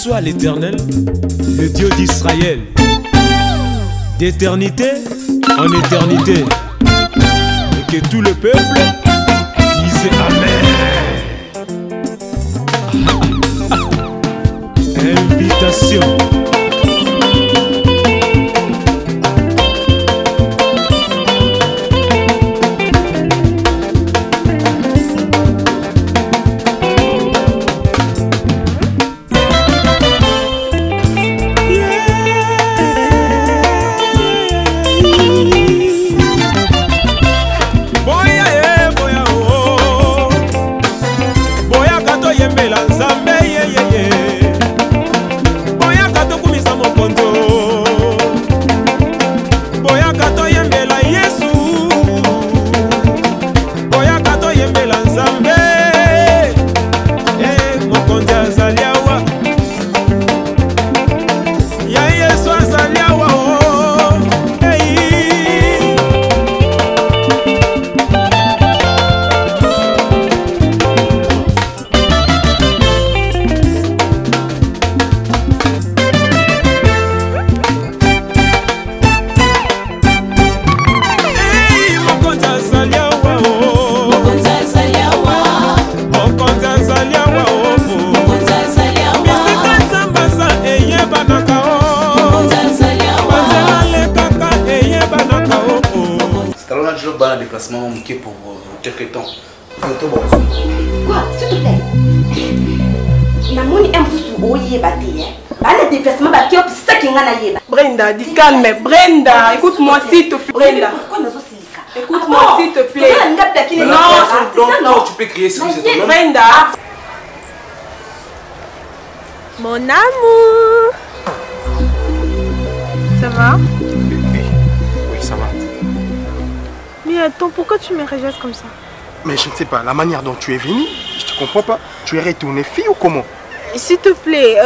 soit l'Éternel, le Dieu d'Israël, d'éternité en éternité. Et que tout le peuple dise Amen. Invitation. Un déplacement manqué pour quelques temps. Quoi? S'il te plaît. Brenda, dis calme. Brenda, écoute-moi s'il te plaît. Brenda. Écoute-moi s'il te plaît. Non, tu peux crier si vous êtes homme. Brenda. Mon amour. Ça va? Oui, ça va. Mais attends, pourquoi tu me rejettes comme ça? Mais je ne sais pas, la manière dont tu es venue, je ne comprends pas. Tu es retournée fille ou comment? S'il te plaît,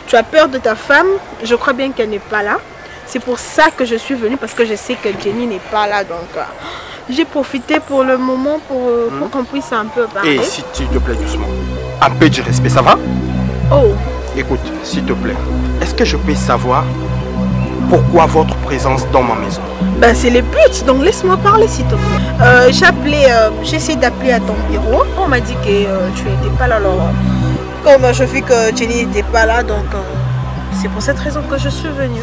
tu as peur de ta femme. Je crois bien qu'elle n'est pas là. C'est pour ça que je suis venue, parce que je sais que Jenny n'est pas là. Donc, j'ai profité pour le moment pour qu'on puisse un peu parler. Et s'il te plaît, doucement. Un peu de respect, ça va? Oh. Écoute, s'il te plaît, est-ce que je peux savoir pourquoi votre présence dans ma maison? Ben c'est les buts, donc laisse-moi parler s'il te plaît. J'ai essayé d'appeler à ton bureau. On m'a dit que tu n'étais pas là. Alors, comme je vis que Jenny n'était pas là, donc c'est pour cette raison que je suis venue.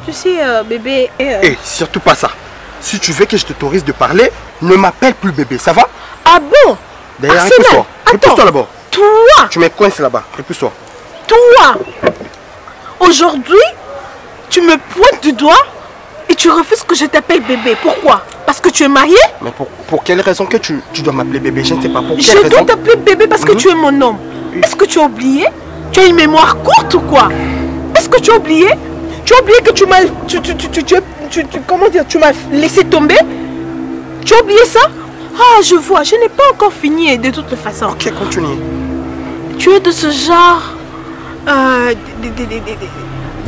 Tu sais, bébé... Et surtout pas ça. Si tu veux que je t'autorise de parler, ne m'appelle plus bébé, ça va? Ah bon? D'ailleurs, repousse-toi. Repousse-toi d'abord. Toi! Tu me coinces là-bas, repousse-toi. Toi! Aujourd'hui, tu me pointes du doigt et tu refuses que je t'appelle bébé. Pourquoi? Parce que tu es marié? Mais pour quelle raison que tu dois m'appeler bébé? Je ne sais pas pour quelle raison. Je dois t'appeler bébé parce que tu es mon homme. Est-ce que tu as oublié? Tu as une mémoire courte ou quoi? Est-ce que tu as oublié? Tu as oublié que tu m'as... comment dire? Tu m'as laissé tomber? Tu as oublié ça? Ah, je vois. Je n'ai pas encore fini de toute façon. Ok, continue. Tu es de ce genre...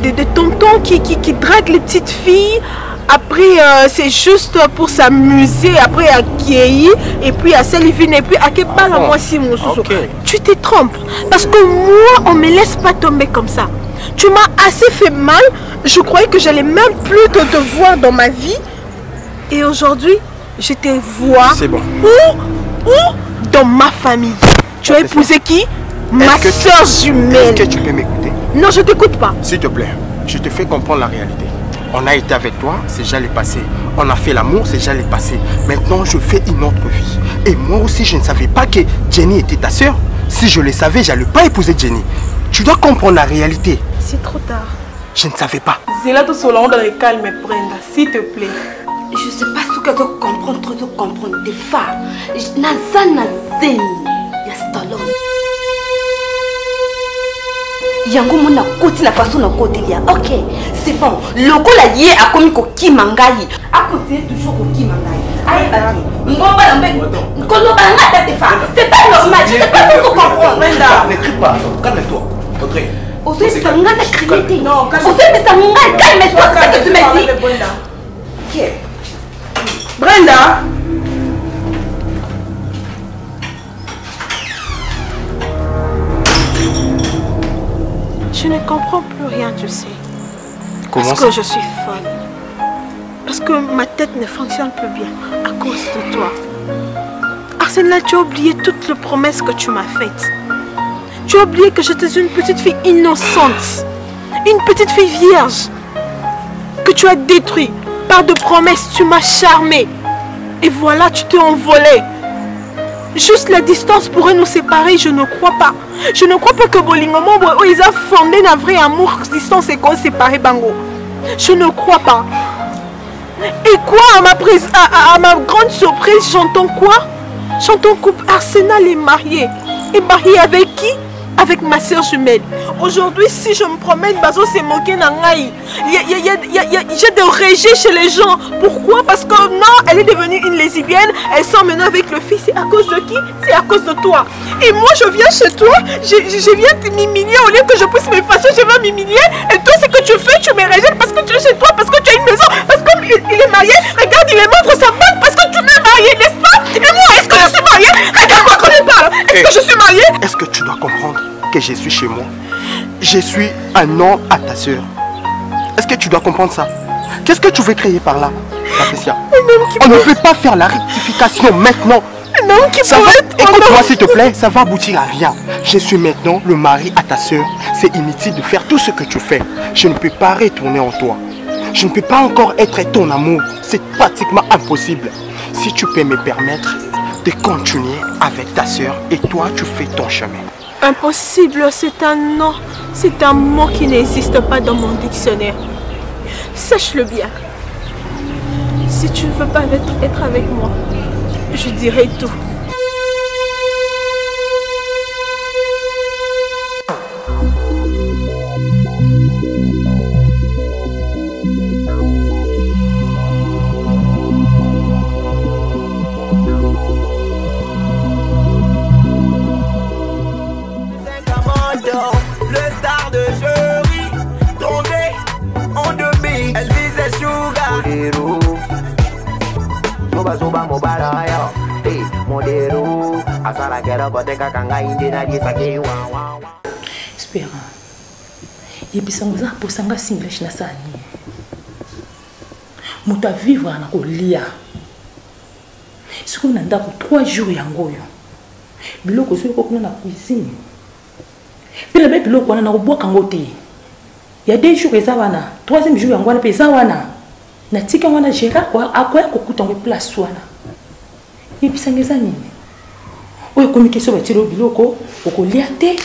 de tonton qui drague les petites filles. Après, c'est juste pour s'amuser. Après, à Kiei. Et puis à Selvine. Et puis à Kepala, moi si mon sousou. Tu te trompes. Parce que moi, on ne me laisse pas tomber comme ça. Tu m'as assez fait mal. Je croyais que j'allais même plus te voir dans ma vie. Et aujourd'hui, je te vois. C'est bon. Où dans ma famille. Tu as épousé qui? Ma soeur jumelle. Est-ce que tu peux m'écouter? Non, je t'écoute pas. S'il te plaît, je te fais comprendre la réalité. On a été avec toi, c'est déjà le passé. On a fait l'amour, c'est déjà le passé. Maintenant, je fais une autre vie. Et moi aussi, je ne savais pas que Jenny était ta soeur. Si je le savais, je n'allais pas épouser Jenny. Tu dois comprendre la réalité. C'est trop tard. Je ne savais pas. Zéla tout seul, on doit le calme, Brenda, s'il te plaît. Je ne sais pas ce que tu comprends, trop de comprendre. Des femmes. Nazana Zeni. Yastalo. Yango mona koti na façon na kotelia. Ok, c'est bon. Logo la yé a commis koki mangai. A côté toujours koki mangai. Aïe baki. Ngomba la mbe. Kono banga ta fa. C'est pas normal. Je ne sais pas ce que comprendre. Brenda, ne crie pas. Calme-toi. Audrey. Audrey, ça n'a pas crié. Non, Audrey, ça n'a calme-toi. C'est ce que tu m'as dit. Ok. Brenda. comprends plus rien, tu sais. Comment Parce ça? que je suis folle. Parce que ma tête ne fonctionne plus bien à cause de toi. Arsène, tu as oublié toutes les promesses que tu m'as faites. Tu as oublié que j'étais une petite fille innocente. Une petite fille vierge. Que tu as détruit. Par de promesses, tu m'as charmé. Et voilà, tu t'es envolé. Juste la distance pourrait nous séparer, je ne crois pas. Je ne crois pas que Bolingomo, ils ont fondé un vrai amour, distance et qu'on séparer Bango. Je ne crois pas. Et quoi, à ma grande surprise, j'entends quoi? J'entends couple Arsenal est marié. Et marié avec qui? Avec ma soeur jumelle. Aujourd'hui, si je me promène, Bazo s'est moqué d'Angaï. J'ai des rejets chez les gens. Pourquoi? Parce que non, elle est devenue une lesbienne. Elle sort maintenant avec le fils. C'est à cause de qui? C'est à cause de toi. Et moi, je viens chez toi. Je viens m'humilier. Au lieu que je puisse me fâcher, je vais m'humilier. Et toi, ce que tu fais, tu me rejettes parce que tu es chez toi, parce que tu as une maison, parce qu'il est marié. Regarde, il est montre sa bague parce que tu m'es marié, n'est-ce pas? Et moi, est-ce que je suis mariée? Regarde-moi quand je parle. Est-ce que je suis mariée? Est-ce que tu dois comprendre que je suis chez moi? Je suis un homme à ta soeur. Est-ce que tu dois comprendre ça? Qu'est-ce que tu veux créer par là, Patricia? On ne peut pas faire la rectification maintenant. Un homme qui pourrait être... Écoute-moi s'il te plaît, ça va aboutir à rien. Je suis maintenant le mari à ta soeur. C'est inutile de faire tout ce que tu fais. Je ne peux pas retourner en toi. Je ne peux pas encore être ton amour. C'est pratiquement impossible. Si tu peux me permettre de continuer avec ta soeur et toi tu fais ton chemin. Impossible, c'est un nom. C'est un mot qui n'existe pas dans mon dictionnaire. Sache-le bien. Si tu ne veux pas être avec moi, je dirai tout. Espera. Yebisanga posanga English na sani. Moto a vivre na kolia. Siku na ndako 3 jours yangoyo. Biloko so ko na cuisine. Pela be biloko na koboka ngote. Ya 2 jours eza wana, 3e jour yango na pesa wana. Na tika wana gera kwa akoya kokuta ngo place wana. Yebisanga eza nini? Oyo communication batiro biloko okolia te.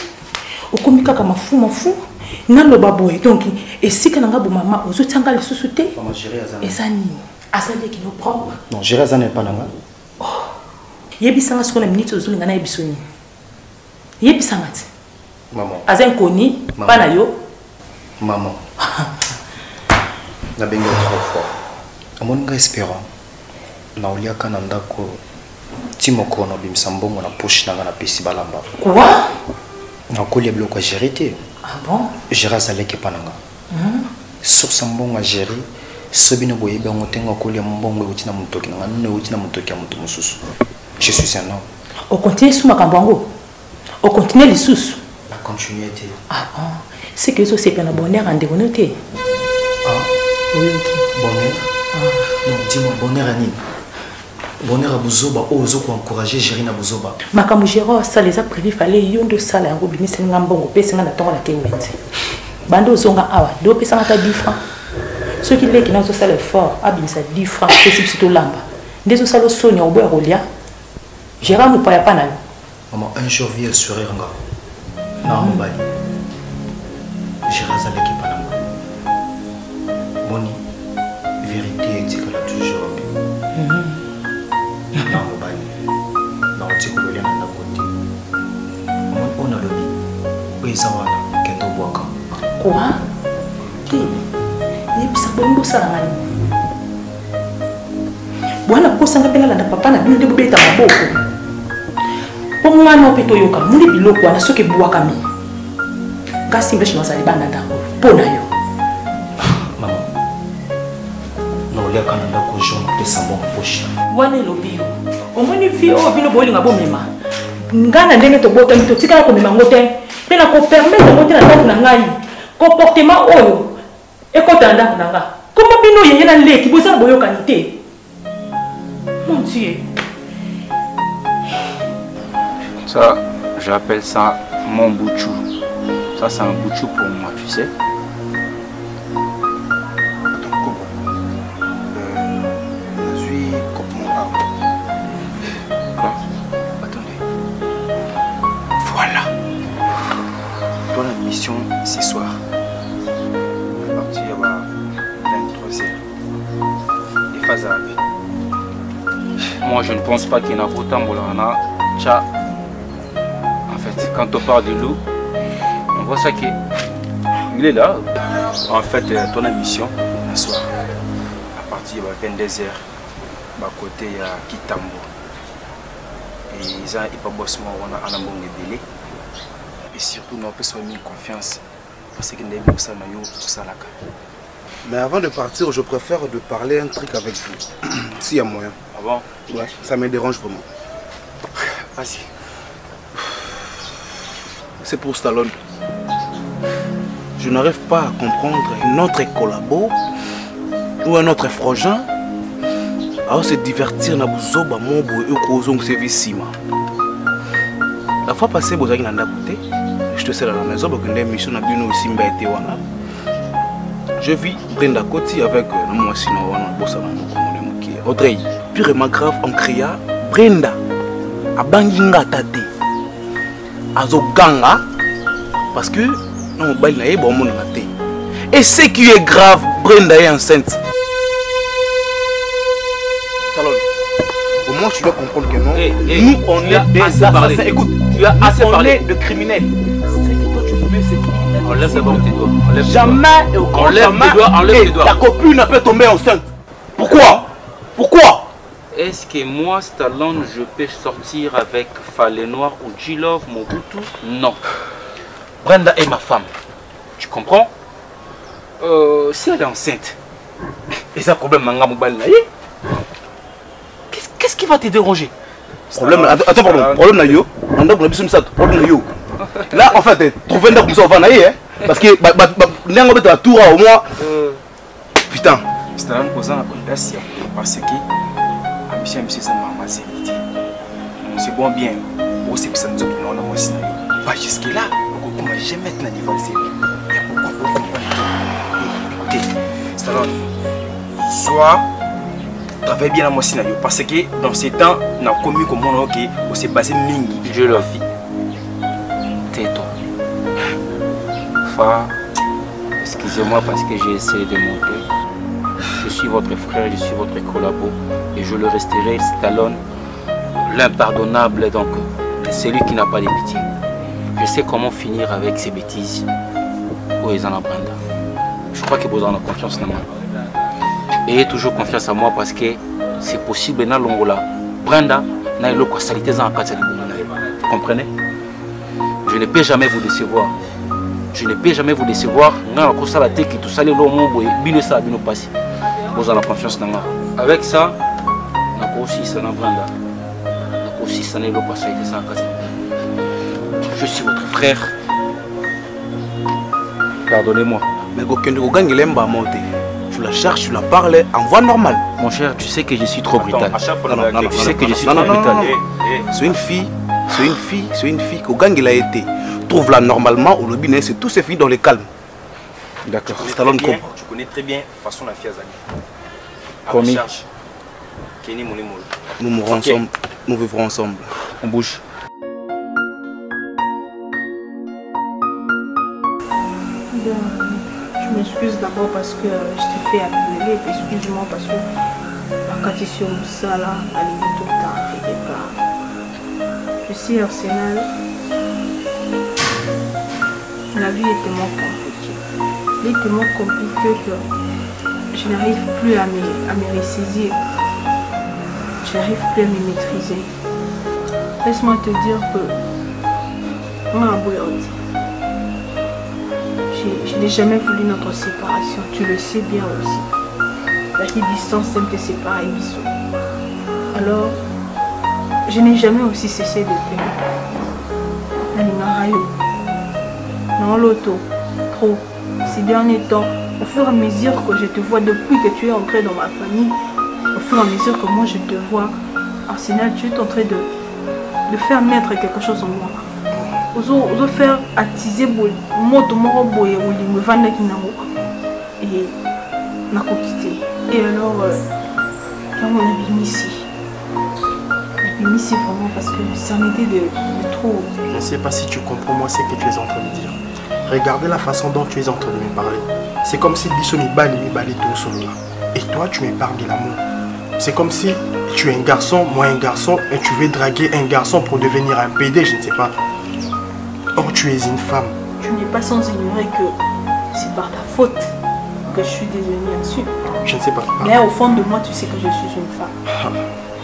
Okomika kama mafu na loba boy donc esika nanga bo mama ozotanga lisusu te. Maman gérer azana. Eza nini? Azali ki no propre. Non, gérer azana pas nanga. Yebisanga siko na minute ozolinga na yebisoni. Yebisanga ti. Maman. Azen koni bana yo. Maman. Na benga trop fort. Amonga espérant. Na olia kana ndako timoko na bimisa mbongo na poche nanga na pesi balamba. Quoi? Na kolia biloko gérer te. Ah bon? Gérer azaleki pananga. Sur sambongo gérer sobino boyeba ngotenga kolia mbongo utina mutoki nanga nne utina mutoki ya mutu mususu. Je suis un homme. On continue sous ma cambango. On continue les sous. La continuité. Ah bon? C'est que ça c'est bien un bonheur en dégonoté. Ah oui. Bonheur. Non, dis-moi bonheur à Nini. Bonheur à Bouzoba, ozo pour encourager gérer na Bouzoba. Ma camugéro, ça les a prévu, fallait yondo ça la robini c'est un bon pèse na tonga la kewete. Bando zonga awa, do pèse na ta 10 francs. Ceux qui les n'ont ça le fort, abim ça 10 francs, c'est plutôt lamba. Des ça le sonia au bois rolia. Gérard nous pas panal. Maman un jour vieux sourire nga. Na mbali. Gérard zaleki pananga. Moni vérité dit que la toujours. Quoi? Qui? Il bisa bombo salangani. Bwana kusanga pela la papa na bino de bubeta maboko. Pomwana opeto yoka muli biloko wana soke buwaka mi. Kasi mbeshi masali banda ndako. Pona yo. Maman. No le kana ndako jaune pesa mbongo poche. Wana lobio. Omoni fi o bino bolinga bomema. Ngana ndenge to bota mito tika ko mema ngote. Pena ko permettre ngote na ndako na ngai. comportement oyo ekota ndako nanga comment bino yeye na leki boza boyo qualité mon Dieu. Ça j'appelle ça mon bouchou. Ça c'est un bouchou pour moi, tu sais. Attends, Kobo. Je suis complètement Quoi? Attendez. Voilà. Toi, la mission, ce soir. À partir de 23h. Et phase à Moi je ne pense pas qu'il y en a autant de tcha. En fait, quand on parle de loup, on voit ça qui il est là. En fait, ton mission, ce soir, à partir de 22h, à côté de Kitambo. Et ils ont pas bossé, on a un bon délai. Et surtout, nous avons mis confiance. Parce que nous avons ça, Mais avant de partir, je préfère de parler un truc avec vous. S'il y a moyen. Ah bon? Ouais, ça me dérange vraiment. Vas-y. C'est pour Stallone. Je n'arrive pas à comprendre un autre collabo ou un autre frangin à se divertir na buzoba mobo et kozong service. La fois passée, vous avez un côté, je te sais à la maison, parce que les missions na bino aussi mbete wana. Je vis Brenda Koti avec moi sinon wana bossa na moko moki. Audrey, purement grave on cria Brenda abanginga tate. Azoganga parce que non mobile na yeba omona na te. Et ce qui est grave, Brenda est enceinte. Au moins tu dois comprendre que non. Nous on est des assassins. Écoute, tu as assez parlé de criminels. C'est que toi tu fais c'est enlève d'abord tes doigts. Jamais et au grand jamais ta copine peut tomber enceinte. Pourquoi? Pourquoi? Est-ce que moi, Stallone, je peux sortir avec Falé Noir ou G-Love, Mobutu? Non. Brenda est ma femme. Tu comprends? Si elle est enceinte, et ça problème, qu'est-ce qui va te déranger? Problème, attends, pardon, problème na yo. Là, en fait, trouver un comme ça, on va naïe, parce que n'en a pas tour au moins. Putain. Stallone posant la place parce que c'est bon bien. C'est que ça nous a pas jusque là. On ne peut jamais mettre l'anniversaire. Il y a beaucoup de écoutez, Stallone, soit travaille bien à mon scénario parce que dans ces temps, on a commis comme on s'est basé mingi. Je le vis. Tais-toi. Fa, excusez-moi parce que j'ai essayé de monter. Je suis votre frère, je suis votre collabo et je le resterai, Stallone, l'impardonnable, donc celui qui n'a pas de pitié. Je sais comment finir avec ces bêtises. Oh, ils en ont Brenda. Je crois que vous en avez confiance en moi. Ayez toujours confiance en moi parce que c'est possible dans l'Ongola. Brenda n'a eu l'eau salité en cas de vous comprenez? Je ne peux jamais vous décevoir. Je ne peux jamais vous décevoir. Vous avez confiance en moi. Avec ça, je suis votre frère. Pardonnez-moi. Mais tu la cherches, tu la parles en voix normale. Mon cher, tu sais que je suis trop brutal. Tu sais que je suis trop brutal. C'est une fille qu'au gang il a été. Trouve-la normalement au lobby, c'est tout ces filles dans le calme. D'accord. Stallone comprend. Tu connais très bien façon la fille Azali. Commis. Nous mourrons ensemble, nous vivrons ensemble. On bouge. Je m'excuse d'abord parce que je t'ai fait appeler. Excuse-moi parce que quand tu es sur ça là, à l'île tout le temps, je suis Arsenal. La vie est tellement compliquée. Elle est tellement compliquée que je n'arrive plus à me ressaisir. Je n'arrive plus à me maîtriser. Laisse-moi te dire que je n'ai jamais voulu notre séparation. Tu le sais bien aussi. La distance aime te séparer. Alors, je n'ai jamais aussi cessé de t'aimer. Non, l'auto, trop. ces derniers temps, au fur et à mesure que je te vois, depuis que tu es entré dans ma famille, au fur et à mesure que moi je te vois, Arsenal, tu es en train de faire naître quelque chose en moi. Ozo faire attiser moto moko boye olingo vandaki nango et nakokite. Et alors quand on a ici vraiment parce que ça m'était de trop. Je ne sais pas si tu comprends moi ce que tu es en train de dire. Regardez la façon dont tu es en train de me parler. C'est comme si Bisso mi bali tout sur là. Et toi tu me parles de l'amour. C'est comme si tu es un garçon, moi un garçon, et tu veux draguer un garçon pour devenir un PD, je ne sais pas. Or tu es une femme. Tu n'es pas sans ignorer que c'est par ta faute que je suis devenue ainsi. Je ne sais pas. Mais au fond de moi, tu sais que je suis une femme.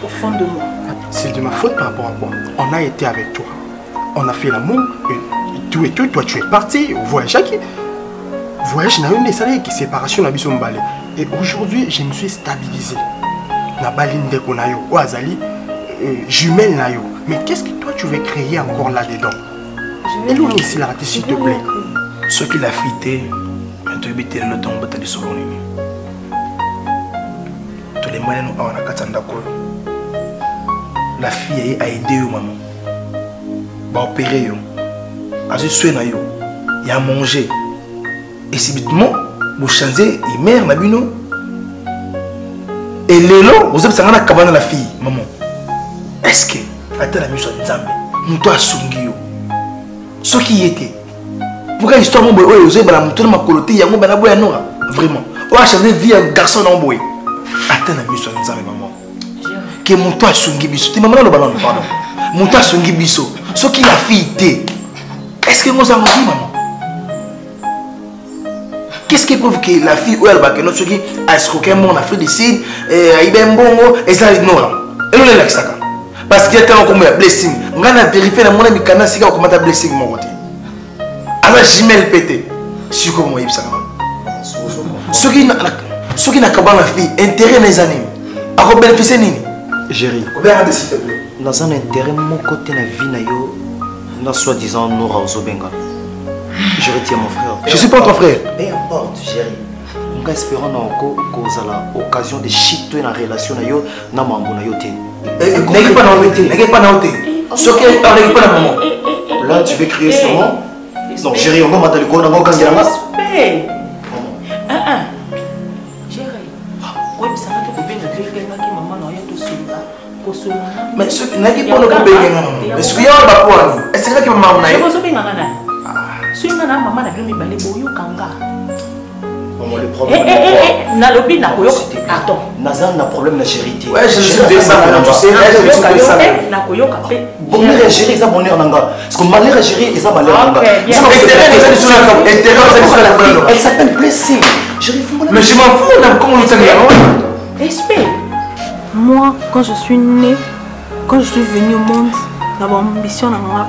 Au fond de moi. C'est de ma faute par rapport à quoi? On a été avec toi. On a fait l'amour. Et tout, toi tu es parti. Voyage qui? Voyage n'a une des salles qui séparation n'habite son balai. Et aujourd'hui, je me suis stabilisé. Na baline de konayo, ou azali, jumelle nayo. Mais qu'est-ce que toi tu veux créer encore là-dedans? Et l'on ici là, s'il te plaît. Ce qu'il a fité, mais tu habites le temps de te solonner. Tous les moyens nous avons katanda ko. La fille a aidé yo maman. Ba opérer yo. Azu soigner yo. Il a mangé. Et subitement, vous changez et mère na bino. Et Lélo, vous avez sangana kabana la fille, maman. Est-ce que attends la mission de Zambé, nous toi sungi yo. Ce qui était. Pourquoi l'histoire mon boy, vous avez la mouton ma coloté, yango bana boy anora. Vraiment. On a changé vie un garçon dans boy. Attends la mission de Zambé, maman. Que mon toi sungi biso. Tu maman le ballon, pardon. Mon toi sungi biso. Ce qui la fille était. Est-ce que nous avons dit, maman? Qu'est-ce qui prouve que la fille ou elle va que notre qui a escroqué mon Afrique du Sud et il est bon et ça ignore. Et nous les ça parce qu'il y a tellement comme blessing. On a vérifié dans mon ami canal si comment ta blessing mon côté. Alors Jimel pété. Sur comment il ça. Ce qui n'a qu'à la fille intérêt les années. À quoi bénéficier nini? Géry. Regarde s'il te plaît. Dans un intérêt mon côté la vie na yo na soi-disant Nora Ozobenga. Je retiens mon frère. Je suis pas ton frère. Peu importe, Géry. Nous espérons que la occasion de chiter dans la relation na yo na mambo na yo te. N'est pas dans le n'est pas dans le ce qui est pas dans le moment. Là tu veux crier ce moment? Non, Géry, on va mettre le corps dans le candidat. Respect. Géry. Oui, mais ça va te couper de vie qui maman n'a rien tout seul. Mais ce qui n'a pas de couper mais ce qui a pas pour nous. Est-ce que maman n'a pas? Si on a maman n'a jamais balé boyo kanga. Le problème. Na lobi na koyo. Attends. Nazan n'a problème na Géry. Ouais, je suis ça, tu sais, je suis ça. Na koyo kapé. Bonheur Géry, ça bonheur nanga. Parce que malheur Géry, ça malheur nanga. Elle s'appelle Blessing. Mais je m'en fous, comment on s'appelle? Respect. Moi, quand je suis née, quand je suis venue au monde, la ambition na moi,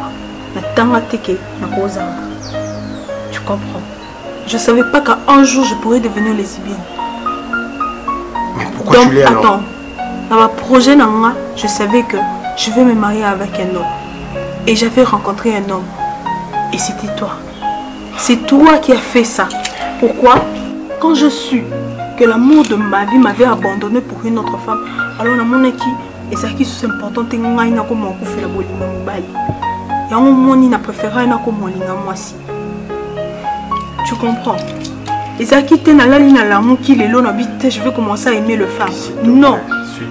na tanga teke na koza. Tu comprends? Je ne savais pas qu'un jour je pourrais devenir lesbienne. Mais pourquoi tu l'es alors? Attends, dans ma projet, je savais que je vais me marier avec un homme. Et j'avais rencontré un homme. Et c'était toi. C'est toi qui as fait ça. Pourquoi? Quand je suis que l'amour de ma vie m'avait abandonné pour une autre femme, alors dans mon équipe, et ça qui est important, c'est que je suis fait la bolinga mobile. Et moi, je préfère moi aussi. Tu comprends? Et ça qui est dans la ligne à l'amour qui est là, je vais commencer à aimer le femme. Non,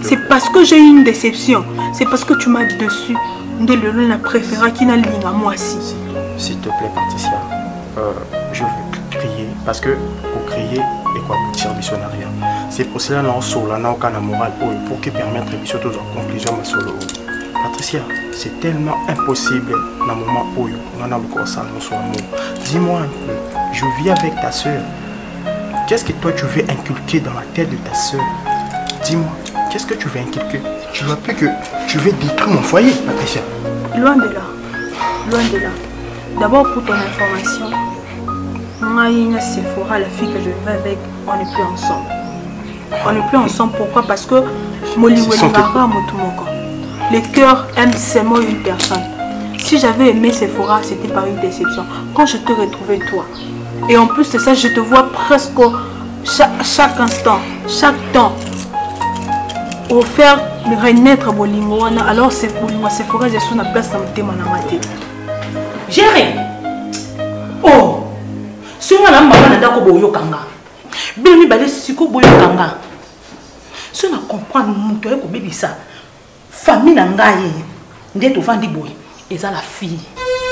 c'est parce que j'ai eu une déception. C'est parce que tu m'as dessus. Je préfère qu'il y ait une ligne à moi aussi. S'il te plaît, Patricia, je veux crier. Parce que pour crier, et quoi, pour tirer mission n'a rien. C'est pour cela que nous avons aucun moral pour que permettre de en conclusion ma solo. Patricia, c'est tellement impossible dans le moment où on a encore ça dans son amour. Dis-moi un peu, je vis avec ta soeur. Qu'est-ce que toi tu veux inculquer dans la tête de ta soeur? Dis-moi, qu'est-ce que tu veux inculquer? Tu vois plus que tu veux détruire mon foyer, Patricia. Loin de là. Loin de là. D'abord pour ton information, Maïna Sephora, la fille que je vais avec, on n'est plus ensemble. On n'est plus ensemble, pourquoi? Parce que le cœur aime seulement une personne. Si j'avais aimé Sephora, c'était par une déception. Quand je te retrouvais toi, Et en plus de ça, je te vois presque chaque instant, chaque temps. Pour faire renaître Bolingo, alors c'est Bolingo, c'est pour que je sois à la place dans le thème en amaté. Géré. Oh, si on a maman n'a pas boyo kanga, bien mi balé si ko boyo kanga. Si on a comprendre mon toit ko bébé ça, famille n'angaye, ndé to vandi boy, et ça la fille.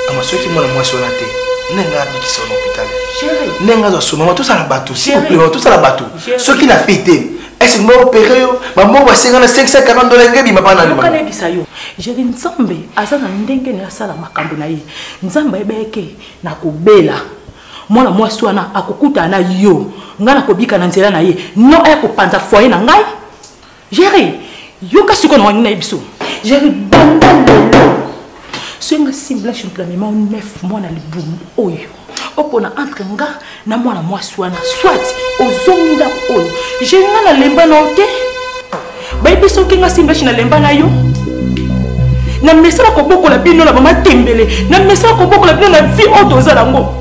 Ama ceux qui m'ont moi sur la tête, n'enga bi qui sont en hôpital. Géré. N'enga zo so maman tout ça la bateau, s'il vous plaît, tout ça la bateau. Ceux qui l'a fêté, est-ce que moi opéré yo, maman va 540 dollars ngebi mapa na lima. Kana bisa yo. Géré nzambe azana ndenge na sala makambo na ye. Nzambe ebeke na kobela. Mwana mwasi wana akokuta na yo ngana kobika na nzela na ye no aya kopanza foyer na ngai Géré yoka siko na wani na biso Géré banda lelo senga simple simplement 9 mois na libumu oyo opona entre nga na mwana mwasi wana soit ozonga oyo Géré ngana lemba na ote ba biso kinga simple na lemba na yo na mesala ko bokola bino na mama tembele na mesala ko bokola bino na vie otozala ngo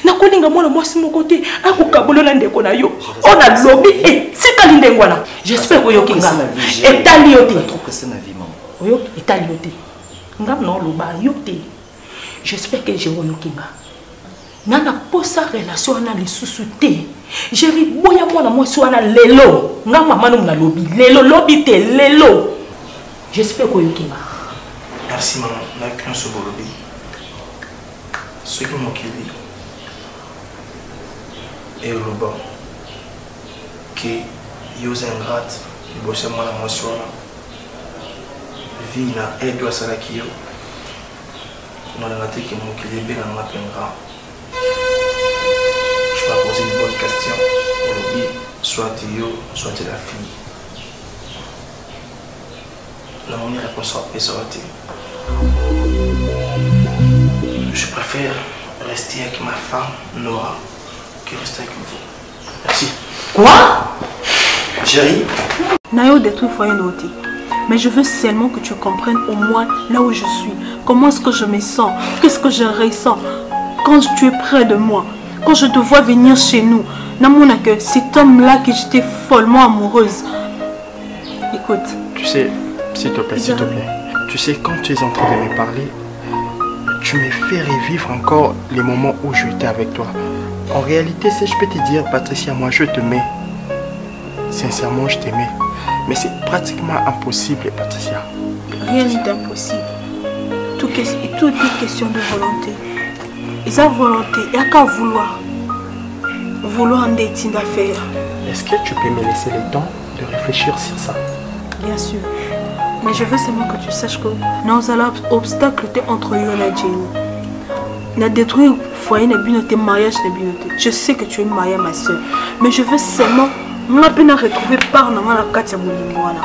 na kolinga mwana mwasi moko te akokabolola ndeko na yo ona lobi etikali ndenge wana j'espère que yokinga etali yo te oyo etali yo te ngam na oloba yo te j'espère que je yokinga nana posa relation wana lisusu te jeri boya mwana mwasi wana lelo ngam mama no na lobi lelo lobi te lelo j'espère que yokinga. Merci maman, na qu'un seul lobby. Ce qui m'ont dit et au bas que yose ingrate bosse moi la motion vie na aide à ça qui yo non la tête qui m'ont qui est bien dans ma pengra je vais poser une bonne question au lobby soit yo soit la fille la monnaie réponse à ça je préfère rester avec ma femme Noah que rester avec vous. Merci. Quoi? Chérie? Nayo détruit foyer noté. Mais je veux seulement que tu comprennes au moins là où je suis. Comment est-ce que je me sens? Qu'est-ce que je ressens quand tu es près de moi? Quand je te vois venir chez nous. Namona que cet homme-là que j'étais follement amoureuse. Écoute. Tu sais, s'il te plaît, tu sais, quand tu es en train de me parler, tu me fais revivre encore les moments où j'étais avec toi. En réalité, si je peux te dire, Patricia, moi je t'aimais. Sincèrement, je t'aimais. Mais c'est pratiquement impossible, Patricia. Rien n'est impossible. Tout est question de volonté. Et sa volonté, il n'y a qu'à vouloir. Vouloir en détiner d'affaires. Est-ce que tu peux me laisser le temps de réfléchir sur ça? Bien sûr. Mais je veux seulement que tu saches que nous allons obstacle entre eux et Jenny. Na détruire foyer na binoté mariage na binoté. Je sais que tu es mariée à ma soeur, mais je veux seulement me peine retrouver par na la carte ya molimwana.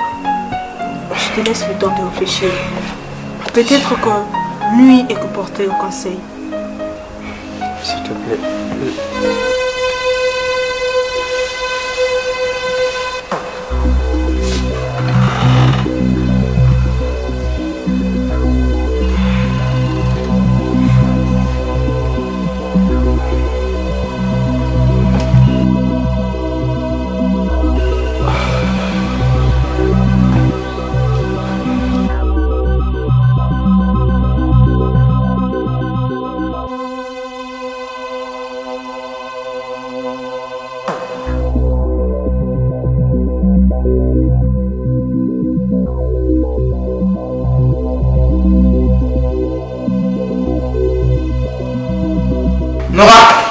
Je te laisse le temps de réfléchir. Peut-être que nuit est que porter au conseil. S'il te plaît.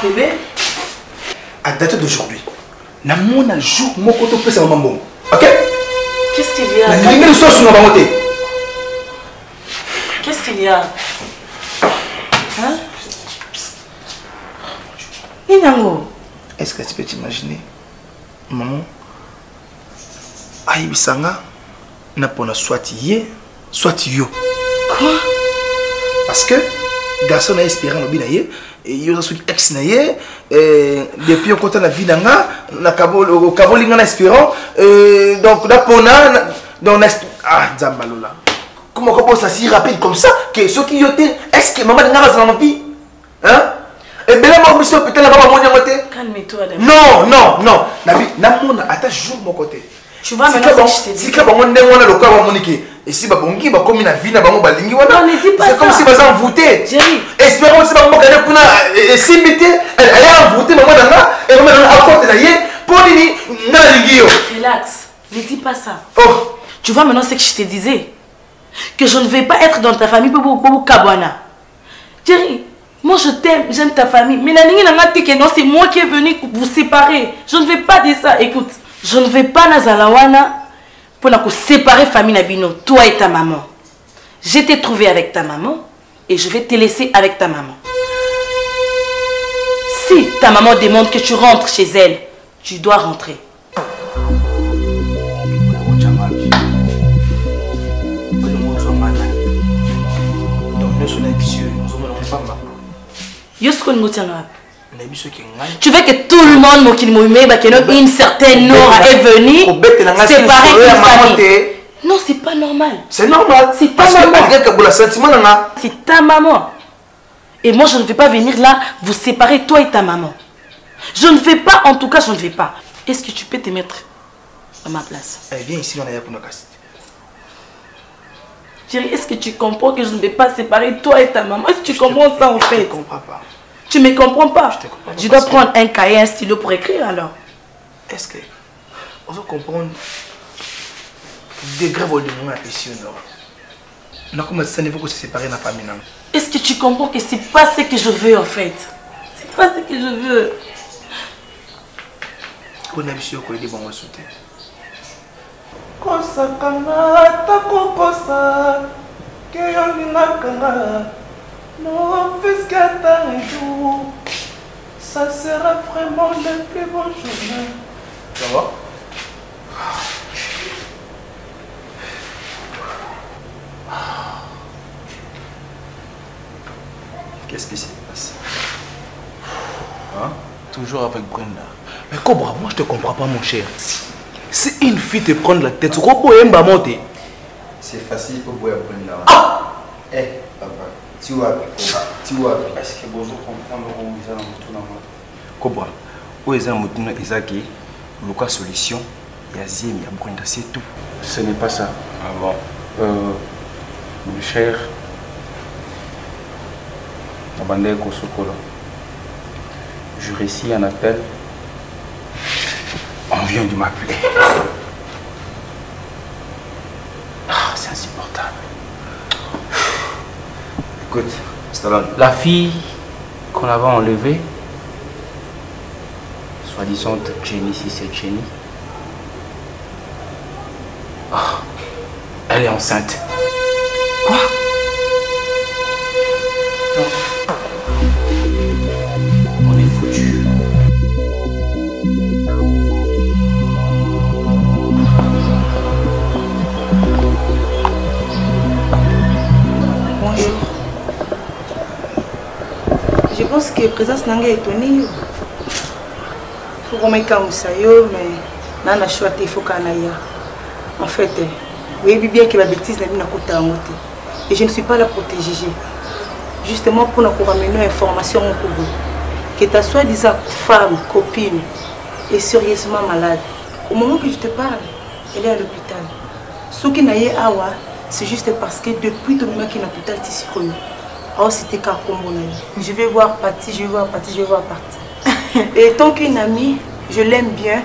Bébé, à date d'aujourd'hui, na mon jour mon côté peut ça maman. OK? Qu'est-ce qu'il y a? La lumière soit sur ma montée. Qu'est-ce qu'il y a? Hein? Inango. Est-ce que tu peux t'imaginer maman aïe bisanga n'a pas soit yé soit yo. Quoi? Parce que garçon a espéré no binaye et yo a suivi ex naye depuis on compte la vie d'anga na kaboli ngana espérant donc da pona donc ah Zambalola comment ça si rapide comme ça que ceux qui yoté est-ce que maman n'a pas envie hein Et bien là, je suis peut-être là-bas, mon côté. Calme-toi. Non, non, non. Nabi, Namona, attends, joue mon côté. Tu vois maintenant ce que je te dis. Si tu as le corps, et si Babongi va comme une vie, Balingi, c'est comme si vous en voûtez. Espérons que si vous avez simité, elle est envoûtée, maman, et vous avez apporté d'ailleurs pour lui, relax, ne dis pas ça. Oh. Tu vois maintenant ce que je te disais. Que je ne vais pas être dans ta famille pour Kabwana. Thierry, moi je t'aime, j'aime ta famille. Mais non, c'est moi qui est venu vous séparer. Je ne vais pas dire ça. Écoute, je ne vais pas Nazalawana pour séparer famille Nabino, toi et ta maman. Je t'ai trouvé avec ta maman et je vais te laisser avec ta maman. Si ta maman demande que tu rentres chez elle, tu dois rentrer. Tu veux que tout le monde, une certaine Nora est venue séparer une famille. Non, c'est pas normal. C'est normal. C'est ta maman. C'est ta maman. Et moi, je ne vais pas venir là vous séparer, toi et ta maman. Je ne vais pas, en tout cas, je ne vais pas. Est-ce que tu peux te mettre à ma place? Viens ici, on est là pour nous casser. Thierry, est-ce que tu comprends que je ne vais pas séparer toi et ta maman? Est-ce que tu comprends ça en fait? Je ne comprends pas. Tu ne me comprends pas? Je dois prendre un cahier, un stylo pour écrire alors. Est-ce que on doit comprendre des graves de mon appréciation? On a commencé à se séparer de la famille. Est-ce que tu comprends que c'est pas ce que je veux en fait? C'est pas ce que je veux. On a vu sur quoi il est bon à sauter. Kosakanga takokosa keyolinakanga non fiscata un jour ça sera vraiment le plus beau jour. Ça va? Qu'est-ce qui s'est passé? Hein? Toujours avec Brenda. Mais Cobra, moi je te comprends pas mon cher. Si une fille te prend la tête, c'est facile pour boire Brenda. Ah! Eh, papa, tu vois, tu vois. Est-ce que vous comprenez où ils ont tout dans moi? Cobra, où ils ont tout dans Isaki, le cas solution, il y a Zim, il y a Brenda, c'est tout. Ce n'est pas ça. Ah bon. Mon cher, je récite un appel. On vient de m'appeler. Ah, c'est insupportable. Écoute, Stallone. La fille qu'on avait enlevée, soi-disant Jenny, si c'est Jenny, elle est enceinte. Quoi? On est foutu. Bonjour. Je pense que la présence n'a pas étonné. Il faut qu'on mette ça, mais on a choisi il faut qu'on aille. En fait, vous voyez bien que la bêtise n'a pas côté à monter. Et je ne suis pas là pour te juger. Justement pour nous ramener une information au Congo. Que ta soi-disant femme, copine, est sérieusement malade. Au moment que je te parle, elle est à l'hôpital. Ce qui n'a pas awa, c'est juste parce que depuis tout le moment qu'il est à l'hôpital, c'est sur eux. Alors c'était qu'à je vais voir Pati, je vais voir Pati, je vais voir Pati. Et tant qu'une amie, je l'aime bien.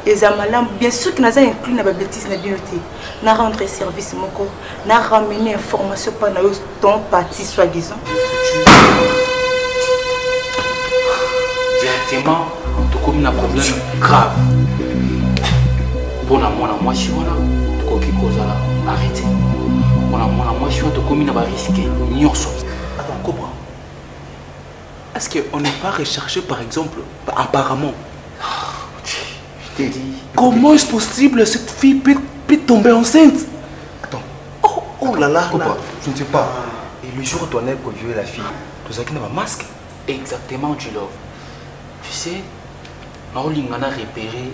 Et Zamalam, bien sûr que nous avons inclus dans la bêtise, nous avons rendu service, nous avons ramené information par ton parti, soi-disant. Directement, tu as un problème grave. Pour moi, si on a arrêté. Pour moi, si on a risqué. Attends, Cobra. Est-ce qu'on n'est pas recherché, par exemple, apparemment? Je t'ai dit. Comment est-ce possible cette fille peut tomber enceinte? Attends. Oh là là, Cobra, je ne sais pas. Et le jour où tu as conduit la fille, tu as un masque? Exactement, tu love. Tu sais, on a repéré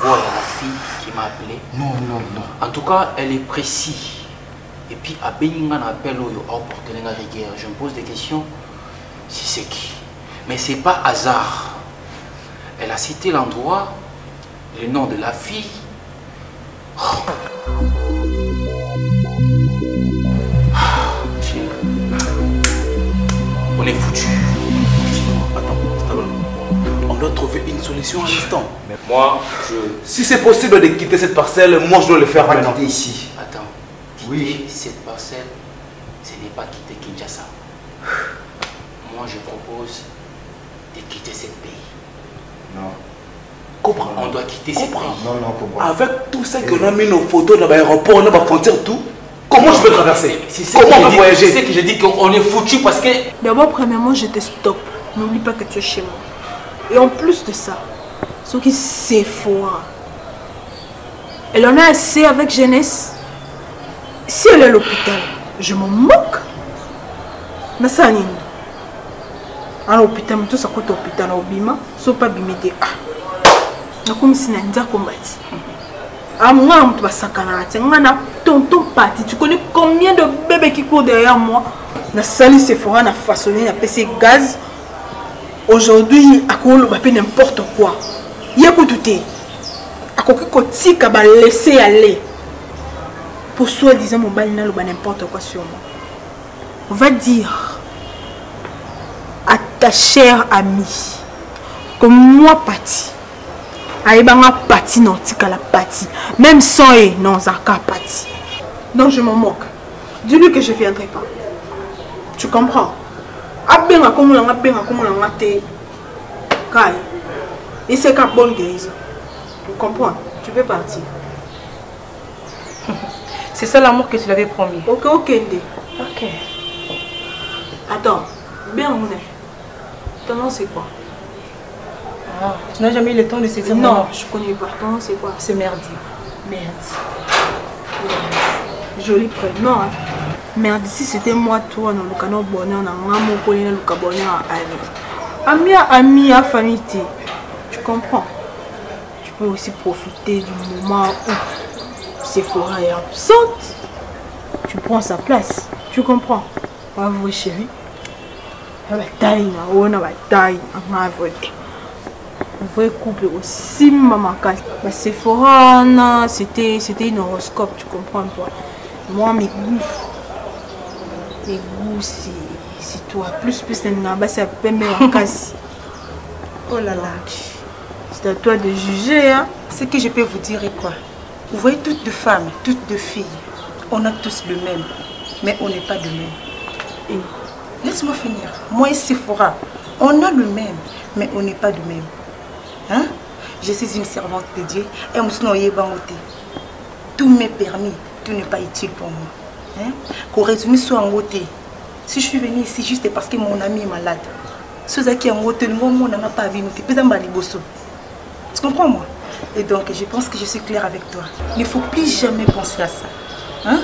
la fille qui m'a appelé. Non. En tout cas, elle est précise. Et puis, à Beninga, on appelle au porter la rigueur. Je me pose des questions. Si c'est qui? Mais c'est pas hasard. Elle a cité l'endroit, le nom de la fille. Oh. On est foutu. Attends, on doit trouver une solution à l'instant. Mais moi, si c'est possible de quitter cette parcelle, moi je dois le faire maintenant. Quitter ici. Attends. Oui. Cette parcelle, ce n'est pas quitter Kinshasa. Moi, je propose de quitter ce pays. Non. Comprends. On doit quitter ce pays. Non, comprends. Avec tout ça qu'on a mis nos photos dans l'aéroport, dans la frontière, tout. Comment je peux traverser? Comment on va voyager? C'est que je dis qu'on est foutu parce que... D'abord, premièrement, je te stoppe. N'oublie pas que tu es chez moi. Et en plus de ça, ce qui c'est faux. Elle en a assez avec jeunesse. Si elle est à l'hôpital, je m'en moque. Mais ça, Nini. À l'hôpital, mais tout ça coûte l'hôpital à Obima. Sauf pas bimité. Ah, comme si on a combattu. Ah, moi, on doit s'accaler. On a tonton parti. Tu connais combien de bébés qui courent derrière moi? Na sali Sephora, na façonné, na PC gaz. Aujourd'hui, à quoi on va faire n'importe quoi. Il y a tout. À quoi qu'on va laisser aller. Pour soi-disant, mon bal n'a pas n'importe quoi sur moi. On va dire à ta chère amie que moi, parti. Aïbanga parti non tika la partie même sans et non zaka parti. Donc je m'en moque. Dis-lui que je viendrai pas. Tu comprends? Abenga comme on a te kai. Et c'est qu'à bonne guérison. Tu comprends? Tu peux partir. C'est ça l'amour que tu l'avais promis. Ok. Attends, bien on est. Ton nom c'est quoi? Ah, tu n'as jamais eu le temps de saisir mon Non, nom. je connais pas. Ton nom c'est quoi? C'est Merdi. Merde. Joli prénom. Hein? Merde, si c'était moi, toi, dans le canot bonheur, dans mon collègue, dans le bonheur à ami. Ami, à famille. Tu comprends? Tu peux aussi profiter du moment où Sephora est absente. Tu prends sa place. Tu comprends? Bravo, chérie. La bataille, on a bataille. Un vrai couple aussi, maman. Sephora, c'était une horoscope, tu comprends pas? Moi, mes goûts, c'est toi. Plus, c'est un peu en casse. Oh là là. C'est à toi de juger. Hein? Ce que je peux vous dire est quoi? Vous voyez, toutes deux femmes, toutes deux filles, on a tous le même, mais on n'est pas de même. Et laisse-moi finir. Moi et Sephora, on a le même, mais on n'est pas de même. Hein? Je suis une servante de Dieu et on se noie bangoté. Tout m'est permis, tout n'est pas utile pour moi. Hein? Qu'on résume soit en côté. Si je suis venue ici juste parce que mon ami est malade. Ceux qui ont côté, moi, on n'a pas vu. Tu comprends moi? Et donc, je pense que je suis claire avec toi. Il ne faut plus jamais penser à ça. Hein?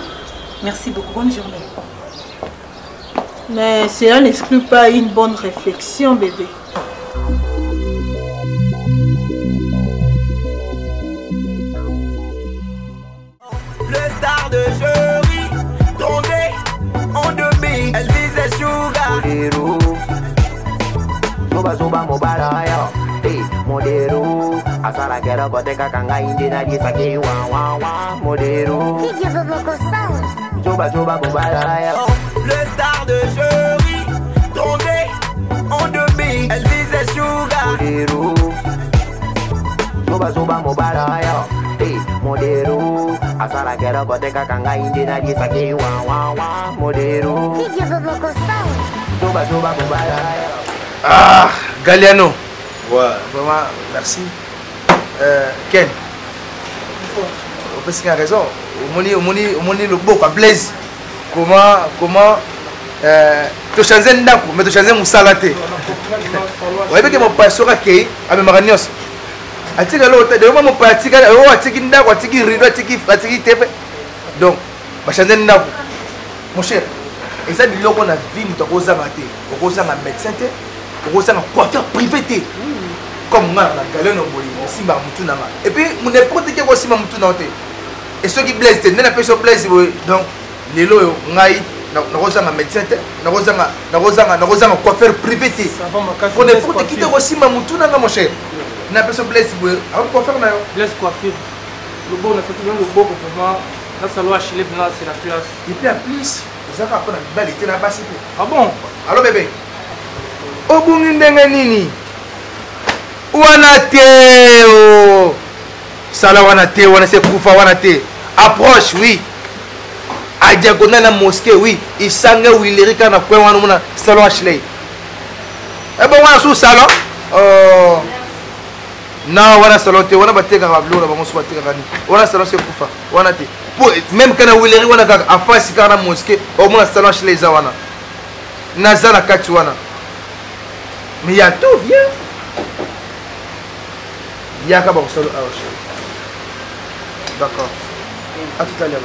Merci beaucoup. Bonne journée. Mais cela n'exclut pas une bonne réflexion, bébé. Le star de jury tombé en demi. Elle visait Sugar. Soba mobala yo, modero. Asala kera boteka kanga indina di sake wa modero. Soba mobala yo. Le star de jury tombé en demi. Elle visait Sugar. Modero. Soba mobala yo, modero. Asala kera boteka kanga indina di sake wa modero. Soba mobala yo. Ah, Galiano. Ouais. Vraiment, merci. Ken. Parce qu'il a raison. Au moni le beau, quoi, Blaise. Comment, tu changes un d'accord, mais tu changes un salaté. Ouais, mais que mon père sera qui, à mes maranios. A ti galo, de moment mon père, ti galo, oh, ti kinda, quoi, ti rido, ti tepe. Donc, ma changer un d'accord. Mon cher, et ça, dit qu'on a vu, nous t'avons zamaté, on a un médecin. On a un coiffeur privé. Comme on a un galon, et puis, on est protégé aussi. Et ceux qui blessent, on a fait ce blessé. Donc, les lois, on a nakozanga médecin te nakozanga coiffeur privé te po n'importe qui te kosimba mutu nanga mon cher na peso Blaise boye ako coiffeur na yo Blaise coiffure lobo na feti même loboko vraiment na salon HLM là c'est la classe et puis en plus ezaka mpo na mibali te na basi pe ah bon allo bébé obungi ndenge nini wana te o sala wana te wana se kufa wana te approche oui à diagonale na mosquée oui isange wileri kana kwe wana mona salon Ashley bon wana sous salon non wana salon te wana bateka ka blo na bango so bateka kani wana salon se kufa wana te même kana wileri wana kaka afasi kana mosquée au mona salon Ashley za wana naza na kati wana mais ya tout viens yaka ba salon Ashley d'accord à tout à l'heure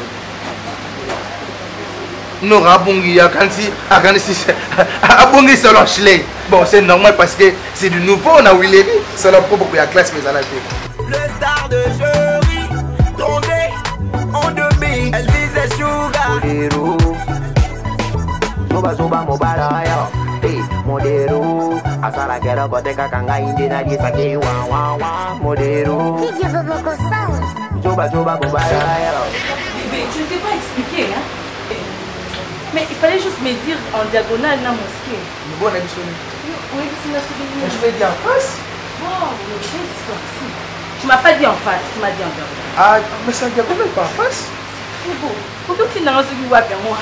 non abongi akansi abongi salon Ashley bon c'est normal parce que c'est du nouveau on a Willy c'est la propre pour la classe mais à la tête le star de jury tombé en demi elle visait sugar Soba mobaraya modero asara kera kote kakanga inde na di sake wa modero Soba mobaraya. Bébé, tu ne t'es pas expliqué, hein? Mais il fallait juste me dire en diagonale dans la mosquée. Bon, on a dit oui, c'est la souvenir. Je vais dire en face. Bon, il y a des histoires ici. Tu m'as pas dit en face, tu m'as dit en diagonale. Ah, mais c'est en diagonale, pas en face. C'est beau. Pourquoi tu n'as pas dit quoi bien moi?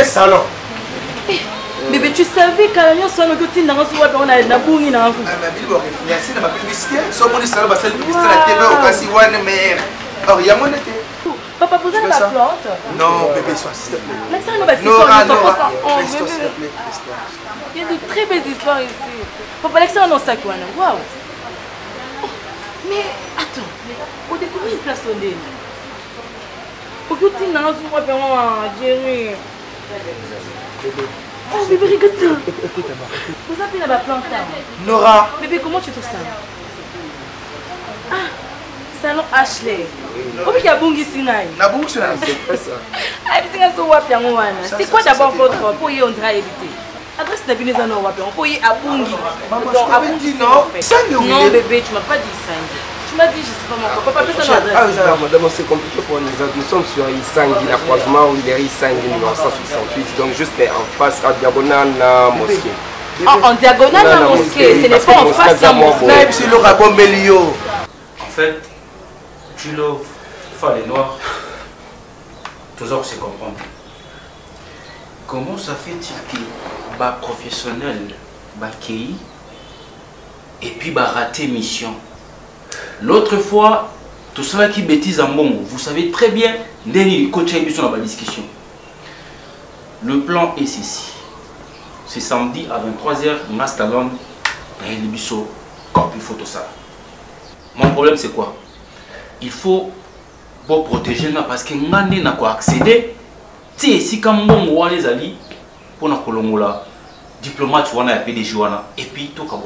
Salon. Bébé, tu savais quand même si on a reçu on a la boue na vous. Ah, ma ville va refinancer ma publicité. Sur mon salon, va faire publicité la TV au cas si one mais alors il y a mon été. Papa, posez la plante. Non, bébé, sois s'il te plaît. Mais ça, nous va dire il y a de très belles histoires ici. Papa, Alexandre, non, ça quoi, waouh. Mais attends, on découvre une place au nez. Pourquoi tu n'as pas vraiment Jerry? Oh, bébé, regarde ça. Vous appelez la plante. Nora. Bébé, comment tu trouves ça? Ah. Salon Ashley. Pourquoi il y a Bungi Sinai? Na Bungi Sinai, c'est pas ça. C'est quoi d'abord votre pour y on dirait éviter? Adresse la binez à Nora, on peut y à Bungi. Donc à Bungi non bébé, tu m'as pas dit Isangi. Tu m'as dit je sais pas mon papa peut ça l'adresse. Ah madame, c'est compliqué pour nous. Nous sommes sur Isangi, la croisement où il y a Isangi numéro 168. Donc juste en face à diagonale la mosquée. En diagonale la mosquée, ce n'est pas en face de la mosquée. Même si le rabon Belio. En fait, tu l'offres, les noirs, toujours se comprendre. Comment ça fait-il que bah professionnel, bah KI, et puis bah raté mission? L'autre fois, tout cela qui bêtise en bon, vous savez très bien, Denis coach a eu dans la discussion. Le plan est ceci. C'est samedi à 23h, Mastalon, et le biseau, comme il faut tout ça. Mon problème c'est quoi? Il faut protéger parce que ngane n'a quoi accéder. Si comme bon les alliés pour na kolongola diplomate wana PDG wana et puis tout comme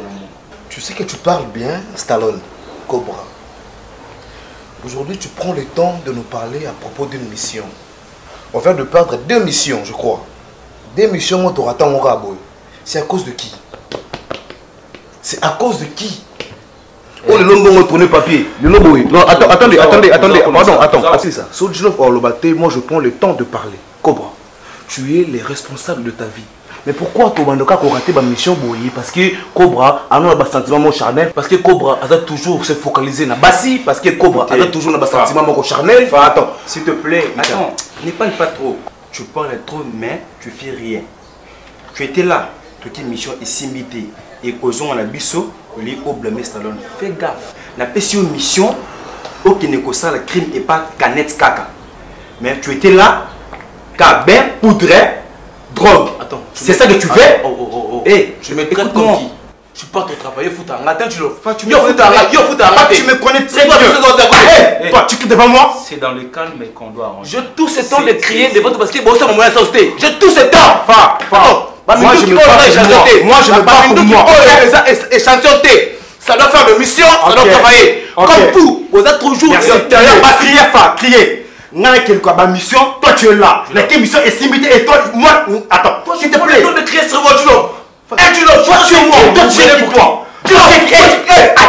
tu sais que tu parles bien Stallone Cobra. Aujourd'hui tu prends le temps de nous parler à propos d'une mission. On vient de perdre 2 missions je crois. 2 missions où tu auras tant au c'est à cause de qui? C'est à cause de qui? Oh, le long bon tourner papier. Le long non, attendez, pardon, attends. C'est ça. Moi je prends le temps de parler. Cobra, tu es le responsable de ta vie. Mais pourquoi tu as raté ma mission boye? Parce que Cobra a un sentiment charnel. Parce que Cobra a toujours se focaliser na Bassi. Parce que Cobra a toujours un sentiment charnel. Attends, s'il te plaît, attends, n'aie pas trop. Tu parles trop, mais tu fais rien. Tu étais là, toute une mission ici mité. Et causons à la bisso, au blâmer Stallone. Fais gaffe. La une mission, aucun écossais, le crime et pas canette caca. Mais tu étais là, cabin, poudret, drogue. Attends, c'est ça que tu fais? Hey, je me traite comme qui? Je suis pas ton travail, foutre en attends, tu le fais. Tu me connais très bien. Toi, tu quittes devant moi? C'est dans le calme qu'on doit arranger. Je touche ce temps de crier devant toi parce que bon, ça m'a sauté. Je touche ce temps. Moi je me bats pour moi. Moi je me bats pour moi. Échantillonné. Ça doit faire de mission, ça doit travailler. Comme vous, vous êtes toujours derrière. Crier. N'a quelque mission, toi tu es là. La émission est simitée et toi, moi, attends, s'il te plaît. de crier sur moi, tu l'as. Tu l'as, toi tu es moi, toi tu es pour toi. Tu sais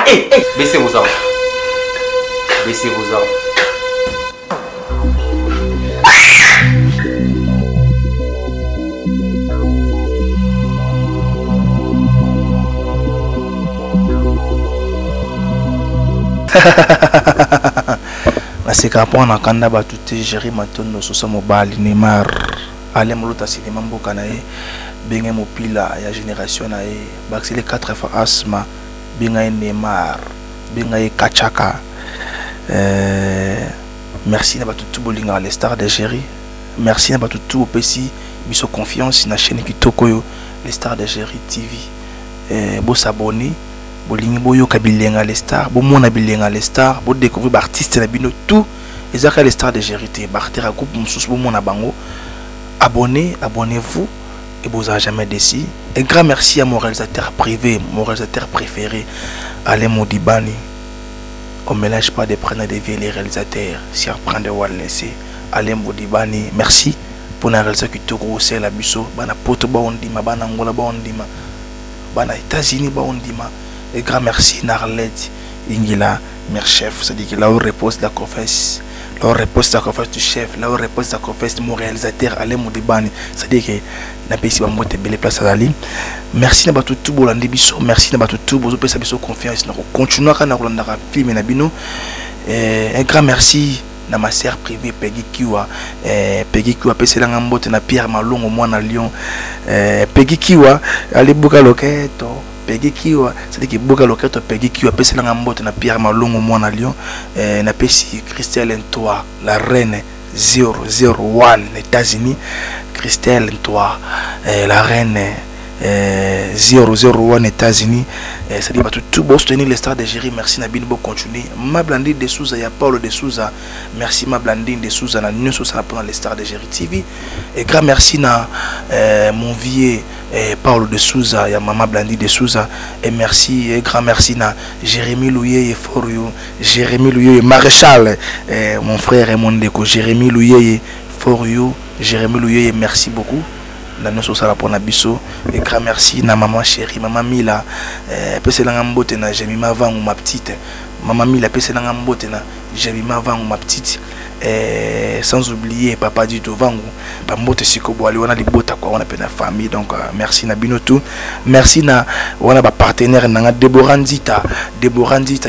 qui. Baissez vos armes. Baissez vos armes. naseka mpona kanda bato te géri matondo sosa mobali Neymar ale molota sinema mboka na ye benge mopila ya génération na ye baxile 4 fois asma benga ye Neymar benga ye Kachaka merci na bato tout bolinga les stars de géri merci na bato tout opesi biso confiance na chaîne kitoko yo les stars de géri TV bo s'abonner bolingi boyoka bilenga les stars bomona bilenga les stars bo découvrir ba artiste na bino tout ezaka les stars de gérité bartera groupe mususu bomona bango abonnez-vous et vous n'allez jamais déçu. Un grand merci à mon réalisateur privé, mon réalisateur préféré Alain Modibani. On ne mélange pas des prénoms des vieux les réalisateurs si on prend de Wallensé Alain Modibani merci pour la réalisation qui te grosse la biso bana poto ba ondima bana ngola ba ondima bana États-Unis ba ondima. Et grand merci Narlet Ingila, mère chef, c'est-à-dire que là où repose la confesse, là où repose la confesse du chef, là où repose la confesse de mon réalisateur Alain Modibani, c'est-à-dire que n'a pas ici de belle place à Dali. Merci na batu tout bolandi biso, merci na batu tout bozo pesa biso confiance na continuer kana kolanda ka film na bino. Un grand merci na ma sœur privée Peggy Kiwa pesa nga mbote na Pierre Malongo mwana Lyon. Peggy Kiwa ali buka loketo Peggy Kiwa, c'est-à-dire que Boga Loketo Peggy Kiwa, pèse la gambote na Pierre Malongo mwana Lyon, na pèse Christelle Ntoa, la reine 001 États-Unis, Christelle Ntoa, la reine 001 États-Unis, c'est-à-dire que tout bon soutenir les stars de Géry, merci Nabine Bo continuer. Ma Blandine de Souza, il y a Paulo de Souza, merci ma Blandine de Souza, na Nyon Souza pendant les stars de Géry TV, et grand merci na mon vieux Paulo de Souza, il y a Maman Blandine de Souza, et merci, et grand merci na Jérémy Louye et Forio, Jérémy Louye et Maréchal, mon frère et mon déco, Jérémy Louye et Forio, Jérémy Louye, merci beaucoup. Nous sommes pour Nabiso et grand merci na maman chérie maman Mila pese la ngambote na Jemima vangu ma petite maman Mila pese la ngambote na Jemima vangu ma petite sans oublier papa Dito vangu pambote sikobo ali wana libota kwa wana pena famille donc merci na binotu merci na wana ba partenaire na Deborah Nzita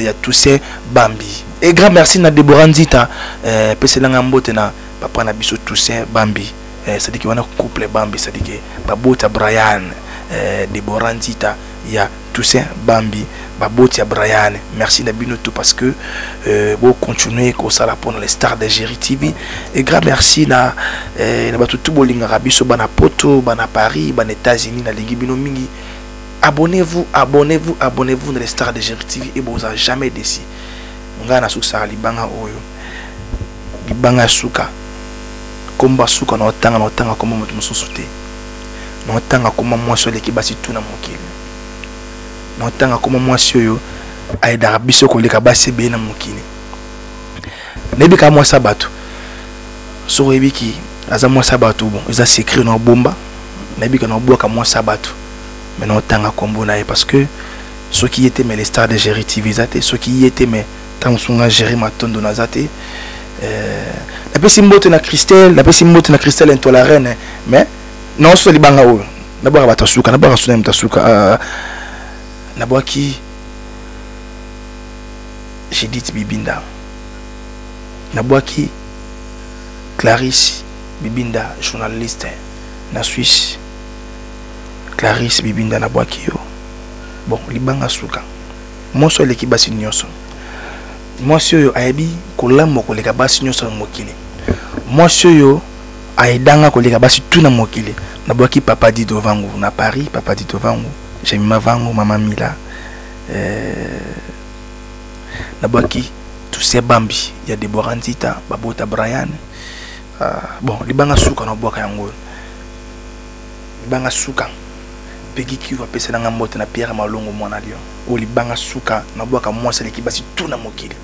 ya Toussaint Bambi et grand merci na Deborah Nzita pese la ngambote na papa na biso Toussaint Bambi. C'est-à-dire qu'il y a un couple Bambi, c'est-à-dire que Babota Brian, Deborah Nzita, il y a Toussaint Bambi, Babota Brian. Merci Nabinoto parce que vous continuez comme ça pour les stars de Géry TV. Et grand merci na tout bolinga rabiso bana poto, bana Paris, bana États-Unis, na Ligibino Mingi. Abonnez-vous dans les stars de Géry TV et vous n'avez jamais déçu. On a souka libanga oyo, libanga souka. Komba suka na otanga koma moto mususu te na otanga koma mwasi oleki basi tuna mokili na otanga koma mwasi oyo aidaka biso koleka basi be na mokili nebika mwasi bato so ebiki aza mwasi bato bon eza secret na bomba nebika na boka mwasi bato mais na otanga kombo na ye parce que ceux qui étaient mais les stars de Géry TV zate ceux qui étaient mais tant sunga Géry matondo na zate la pesi mbote na Christelle into la reine mais non so libanga oyo na bwa batasuka na bwa suna mtasuka na bwa ki Judith Bibinda na bwa ki Clarisse Bibinda journaliste na Suisse Clarisse Bibinda na bwa ki yo bon libanga suka moso leki basi nyonso Monsieur yo aibi kolamba koleka basi nyoso mokili. Monsieur yo aidanga koleka basi tuna mokili. Na boki papa Dito vangu na Paris, papa Dito vangu, Jemima vangu, maman Mila. Na boki Toussaint Bambi, ya Deborah Nzita, Babota Brian. Bon, libanga suka na boka yango. Libanga suka. Peggy Kiwa pesa na mbote na Pierre Malongo mwana Lyon. O libanga suka na boka mwasa leki basi tuna mokili.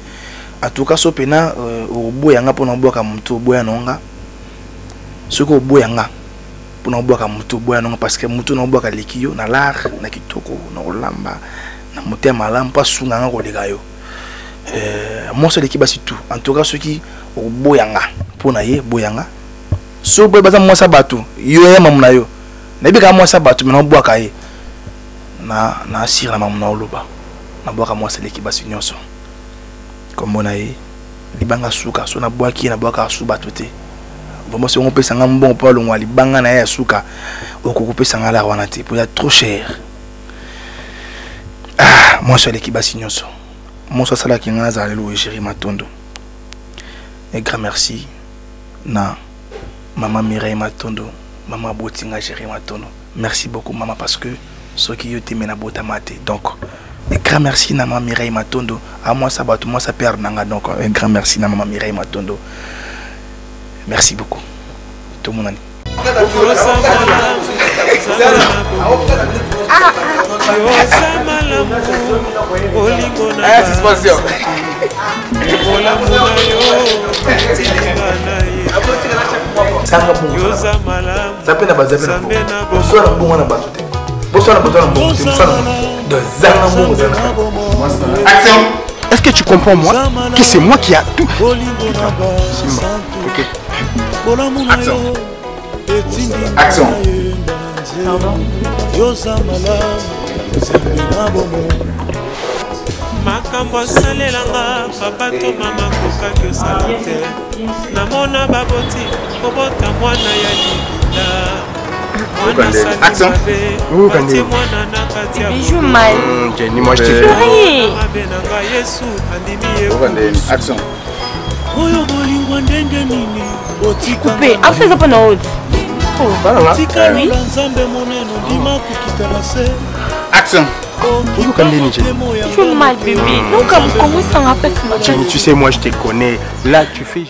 En tout cas, so pena au boya nga pona boka mtu boya nonga Ce que boyanga pour na boka mutu boyanga parce que mutu na boka likiyo na lar na kitoko na olamba na mutu malam pas sunga nga ko legayo. Moi c'est l'équipe c'est tout. En tout cas ceux qui boyanga pour na ye boyanga. So boy baza moi ça batu yo ya mamuna yo. Na bika moi ça batu mais na boka ye. Na sir na mamuna oloba. Na boka moi c'est l'équipe c'est nyonso. Comme on a ye libanga suka so na boaki na boka su batuté. Vraiment si on peut s'en bon pas le mois libanga na ya suka au couper s'en la wana te pour être trop cher. Ah moi c'est l'équipe Basignoso. Moi c'est ça qui ngaza le Géry Matondo. Et grand merci na maman Mireille Matondo, maman Botinga Géry Matondo. Merci beaucoup maman parce que ce qui yo te mena botamate. Donc un grand merci na maman Mireille Matondo. À moi ça bat moi ça perd nanga donc un grand merci na maman Mireille Matondo. Merci beaucoup. Tout le monde. Est-ce que tu comprends moi que c'est moi qui a tout? Ok. Action. Action. makambo asalelanga papa to mama kokaki osala te namona baboti kobota mwana ya libula mwana salimabe mwana na kati ya mabenanga yesu andimi ye Action. oyo bolingwa ndenge nini Coupé, après ça pendant autre. tikalola nzambe monene ndima kokitala se Action. Je suis mal bébé. Donc comment ça rappelle ce matin? Tu sais moi je te connais. Là tu fais